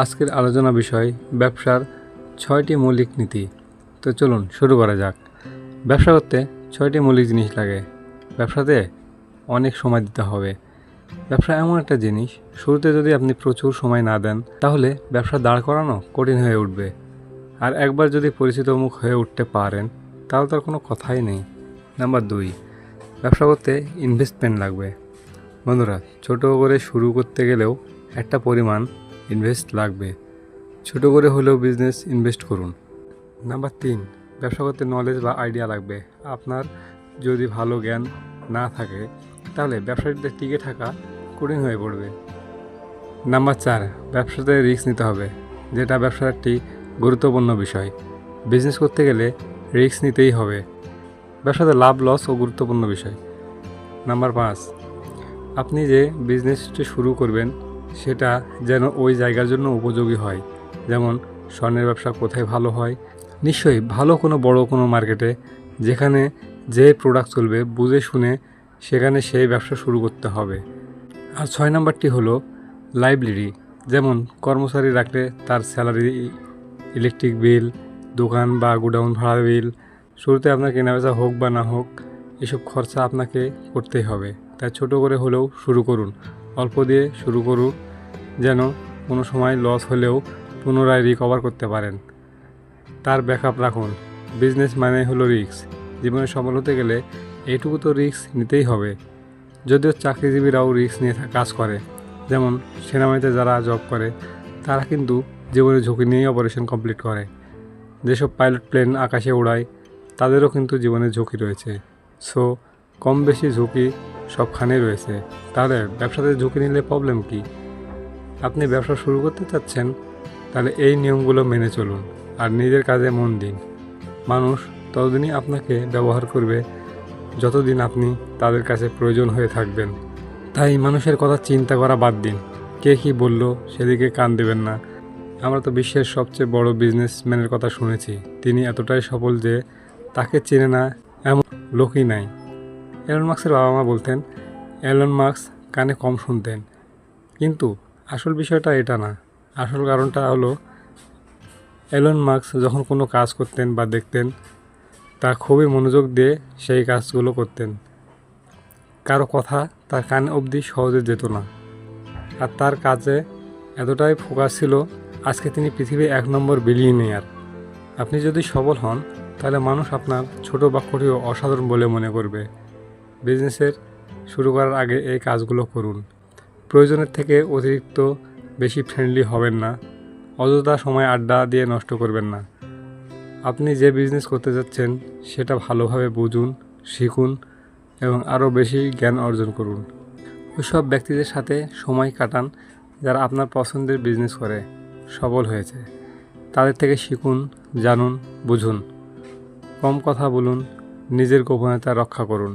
আজকের আলোচনা বিষয় ব্যবসার 6টি মৌলিক নীতি। তো চলুন শুরু করা যাক। ব্যবসা করতে 6টি মৌলিক জিনিস লাগে। ব্যবসাতে অনেক সময় দিতে হবে। ব্যবসা এমন একটা জিনিস, শুরুতে যদি আপনি প্রচুর সময় না দেন তাহলে ব্যবসা দাঁড় করানো কঠিন হয়ে উঠবে। আর একবার যদি পরিচিত মুখ হয়ে উঠতে পারেন তাহলে তার কোনো কথাই নেই। নাম্বার 2, ব্যবসা করতে ইনভেস্টমেন্ট লাগবে। বন্ধুরা, ছোট করে শুরু করতে গেলেও একটা পরিমাণ ইনভেস্ট লাগবে। ছোট করে হলেও বিজনেস ইনভেস্ট করুন। নাম্বার 3, ব্যবসা করতে নলেজ বা আইডিয়া লাগবে। আপনার যদি ভালো জ্ঞান না থাকে তাহলে ব্যবসাটিতে টিকে থাকা কঠিন হয়ে পড়বে। নাম্বার 4, ব্যবসাতে রিস্ক নিতে হবে, যেটা ব্যবসার একটি গুরুত্বপূর্ণ বিষয়। বিজনেস করতে গেলে রিস্ক নিতেই হবে। ব্যবসাতে লাভ লস ও গুরুত্বপূর্ণ বিষয়। নাম্বার 5, আপনি যে বিজনেসটি শুরু করবেন সেটা যেন ওই জায়গার জন্য উপযোগী হয়। যেমন স্বর্ণের ব্যবসা কোথায় ভালো হয়? নিশ্চয়ই ভালো কোনো বড় কোনো মার্কেটে, যেখানে যে প্রোডাক্ট চলবে বুঝে শুনে সেখানে সেই ব্যবসা শুরু করতে হবে। আর 6 নাম্বারটি হলো লাইবিলিটি। যেমন কর্মচারী রাখলে তার স্যালারি, ইলেকট্রিক বিল, দোকান বা গোডাউন ভাড়া বিল, শুরুতে আপনার কেনাবেচা হোক বা না হোক এসব খরচা আপনাকে করতেই হবে। তাই ছোট করে হলেও শুরু করুন, অল্প দিয়ে শুরু করুন, যেন কোনো সময় লস হলেও পুনরায় রিকভার করতে পারেন। তার ব্যাকআপ রাখুন। বিজনেস মানে হলো রিস্ক। জীবনে সফল হতে গেলে এইটুকু তো রিস্ক নিতেই হবে। যদিও চাকরিজীবীরাও রিস্ক নিয়ে কাজ করে, যেমন সেনাবাহিনীতে যারা জব করে তারা কিন্তু জীবনের ঝুঁকি নিয়েই অপারেশন কমপ্লিট করে। যেসব পাইলট প্লেন আকাশে উড়ায় তাদেরও কিন্তু জীবনের ঝুঁকি রয়েছে। সো কম বেশি ঝুঁকি সবখানেই রয়েছে। তাহলে ব্যবসাতে ঝুঁকি নিলে প্রবলেম কি? আপনি ব্যবসা শুরু করতে চাচ্ছেন, তাহলে এই নিয়মগুলো মেনে চলুন আর নিজের কাজে মন দিন। মানুষ ততদিনই আপনাকে ব্যবহার করবে যতদিন আপনি তাদের কাছে প্রয়োজন হয়ে থাকবেন। তাই মানুষের কথা চিন্তা করা বাদ দিন। কে কী বলল সেদিকে কান দেবেন না। আমরা তো বিশ্বের সবচেয়ে বড় বিজনেসম্যানের কথা শুনেছি, তিনি এতটাই সফল যে তাকে চেনে না এমন লোকই নাই। এলন মাস্কের বাবা মা বলতেন এলন মাস্ক কানে কম শুনতেন, কিন্তু আসল বিষয়টা এটা না। আসল কারণটা হলো এলন মাস্ক যখন কোনো কাজ করতেন বা দেখতেন তা খুবই মনোযোগ দিয়ে সেই কাজগুলো করতেন। কারো কথা তার কানে অবধি সহজে যেত না, আর তার কাজে এতটাই ফোকাস ছিল আজকে তিনি পৃথিবীর 1 নম্বর বিলিয়নিয়ার। আপনি যদি সফল হন তাহলে মানুষ আপনার ছোট বাক্যটিও অসাধারণ বলে মনে করবে। বিজনেসের শুরু করার আগে এই কাজগুলো করুন। প্রয়োজনের থেকে অতিরিক্ত বেশি ফ্রেন্ডলি হবেন না। অযথা সময় আড্ডা দিয়ে নষ্ট করবেন না। আপনি যে বিজনেস করতে যাচ্ছেন সেটা ভালোভাবে বুঝুন, শিখুন এবং আরও বেশি জ্ঞান অর্জন করুন। ওইসব ব্যক্তিদের সাথে সময় কাটান যারা আপনার পছন্দের বিজনেস করে সফল হয়েছে। তাদের থেকে শিখুন, জানুন, বুঝুন। কম কথা বলুন, নিজের গোপনীয়তা রক্ষা করুন।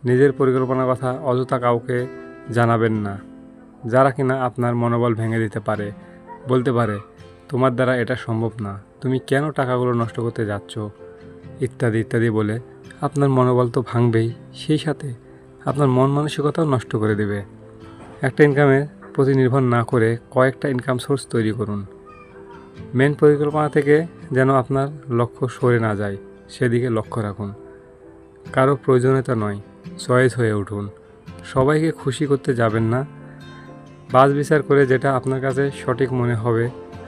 নিজের পরিকল্পনার কথা অযথা কাউকে জানাবেন না, যারা কিনা আপনার মনোবল ভেঙে দিতে পারে। বলতে পারে তোমার দ্বারা এটা সম্ভব না, তুমি কেন টাকাগুলো নষ্ট করতে যাচ্ছ, ইত্যাদি ইত্যাদি বলে আপনার মনোবল তো ভাঙবেই, সেই সাথে আপনার মন মানসিকতাও নষ্ট করে দেবে। একটা ইনকামের প্রতি নির্ভর না করে কয়েকটা ইনকাম সোর্স তৈরি করুন। মেন পরিকল্পনা থেকে যেন আপনার লক্ষ্য সরে না যায় সেদিকে লক্ষ্য রাখুন। কারো প্রয়োজনীয়তা নয়, চয়েস হয়ে উঠুন। সবাইকে খুশি করতে যাবেন না। বাছ বিচার করে যেটা আপনার কাছে সঠিক মনে হবে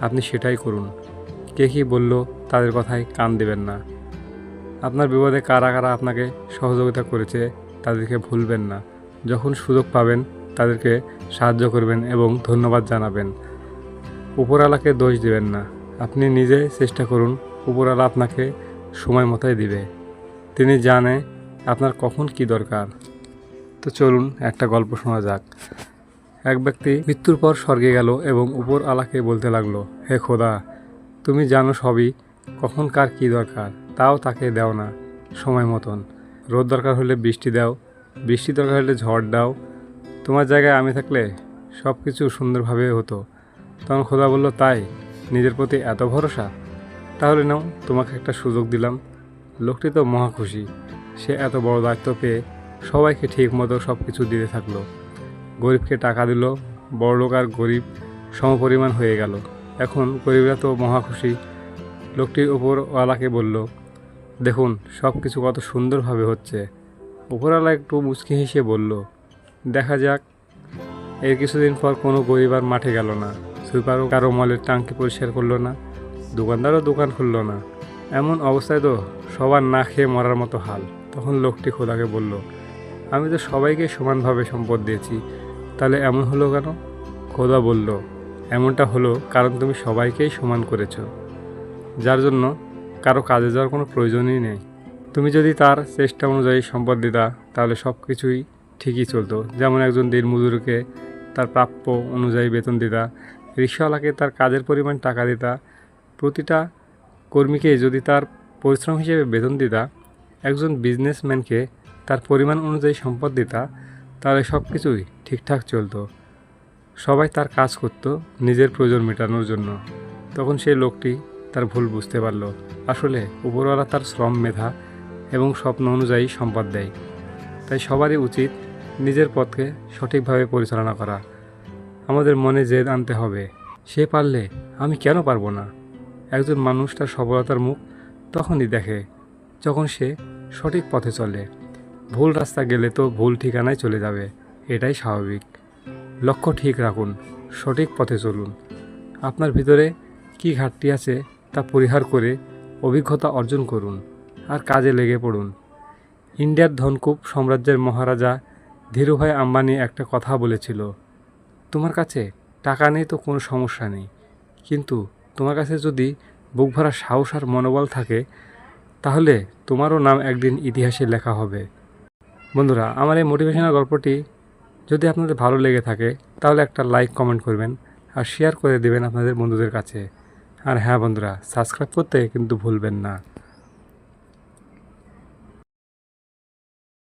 আপনি সেটাই করুন। কে কী বলল তাদের কথায় কান দেবেন না। আপনার বিপদে কারা কারা আপনাকে সহযোগিতা করেছে তাদেরকে ভুলবেন না। যখন সুযোগ পাবেন তাদেরকে সাহায্য করবেন এবং ধন্যবাদ জানাবেন। উপরওয়ালাকে দোষ দিবেন না। আপনি নিজে চেষ্টা করুন, উপরওয়ালা আপনাকে সময় মতোই দিবে। তিনি জানে আপনার কখন কি দরকার। তো চলুন একটা গল্প শোনা যাক। এক ব্যক্তি মৃত্যুর পর স্বর্গে গেল এবং উপরওয়ালাকে বলতে লাগলো, হে খোদা, তুমি জানো সবই, কখন কার কী দরকার, তাও তাকে দাও না সময় মতন। রোদ দরকার হলে বৃষ্টি দাও, বৃষ্টি দরকার হলে ঝড় দাও। তোমার জায়গায় আমি থাকলে সব কিছু সুন্দরভাবে হতো। তখন খোদা বলল, তাই নিজের প্রতি এত ভরসা? তাহলে নাও, তোমাকে একটা সুযোগ দিলাম। লোকটি তো মহা খুশি। সে এত বড় দায়িত্ব পেয়ে সবাইকে ঠিক মতো সব কিছু দিতে থাকলো। গরিবকে টাকা দিল, বড়লোক আর গরিব সমপরিমাণ হয়ে গেল। এখন গরিবরা তো মহা খুশি। লোকটির উপরওয়ালাকে বলল, দেখুন সব কিছু কত সুন্দরভাবে হচ্ছে। উপরওয়ালা একটু মুচকি হেসে বলল, দেখা যাক। এর কিছুদিন পর কোনো গরিব আর মাঠে গেল না, সুইপারও কারো মলের টাঙ্কি পরিষ্কার করলো না, দোকানদারও দোকান খুললো না। এমন অবস্থায় তো সবার না খেয়ে মরার মতো হাল। তখন লোকটি খোদাকে বলল, আমি তো সবাইকে সমানভাবে সম্পদ দিয়েছি, তাহলে এমন হলো কেন? খোদা বলল, এমনটা হলো কারণ তুমি সবাইকেই সমান করেছো, যার জন্য কারো কাজে যাওয়ার কোনো প্রয়োজনই নেই। তুমি যদি তার চেষ্টা অনুযায়ী সম্পদ দিতা তাহলে সব কিছুই ঠিকই চলতো। যেমন একজন দিনমজুরকে তার প্রাপ্য অনুযায়ী বেতন দিতা, রিক্সাওয়ালাকে তার কাজের পরিমাণ টাকা দিতা, প্রতিটা কর্মীকে যদি তার পরিশ্রম হিসেবে বেতন দিতা, একজন বিজনেসম্যানকে তার পরিমাণ অনুযায়ী সম্পদ দিতা, তাহলে সব কিছুই ঠিকঠাক চলতো। সবাই তার কাজ করত নিজের প্রয়োজন মেটানোর জন্য। তখন সেই লোকটি তার ভুল বুঝতে পারল। আসলে উপরওয়ালা তার শ্রম, মেধা এবং স্বপ্ন অনুযায়ী সম্পদ দেয়। তাই সবারই উচিত নিজের পথকে সঠিকভাবে পরিচালনা করা। আমাদের মনে জেদ আনতে হবে, সে পারলে আমি কেন পারবো না। একজন মানুষ তার সফলতার মুখ তখনই দেখে যখন সে সঠিক পথে চলে। ভুল রাস্তা গেলে তো ভুল ঠিকানায় চলে যাবে, এটাই স্বাভাবিক। লক্ষ্য ঠিক রাখুন, সঠিক পথে চলুন। আপনার ভিতরে কী ঘাটতি আছে তা পরিহার করে অভিজ্ঞতা অর্জন করুন আর কাজে লেগে পড়ুন। ইন্ডিয়ার ধনকুব সাম্রাজ্যের মহারাজা ধীরুভাই আম্বানি একটা কথা বলেছিল, তোমার কাছে টাকা নেই তো কোনো সমস্যা নেই, কিন্তু তোমার কাছে যদি বুক ভরা সাহস আর মনোবল থাকে তাহলে তোমারও নাম একদিন ইতিহাসে লেখা হবে। বন্ধুরা, আমার এই মোটিভেশনাল গল্পটি যদি আপনাদের ভালো লেগে থাকে তাহলে একটা লাইক, কমেন্ট করবেন আর শেয়ার করে দেবেন আপনাদের বন্ধুদের কাছে। আর হ্যাঁ বন্ধুরা, সাবস্ক্রাইব করতে কিন্তু ভুলবেন না।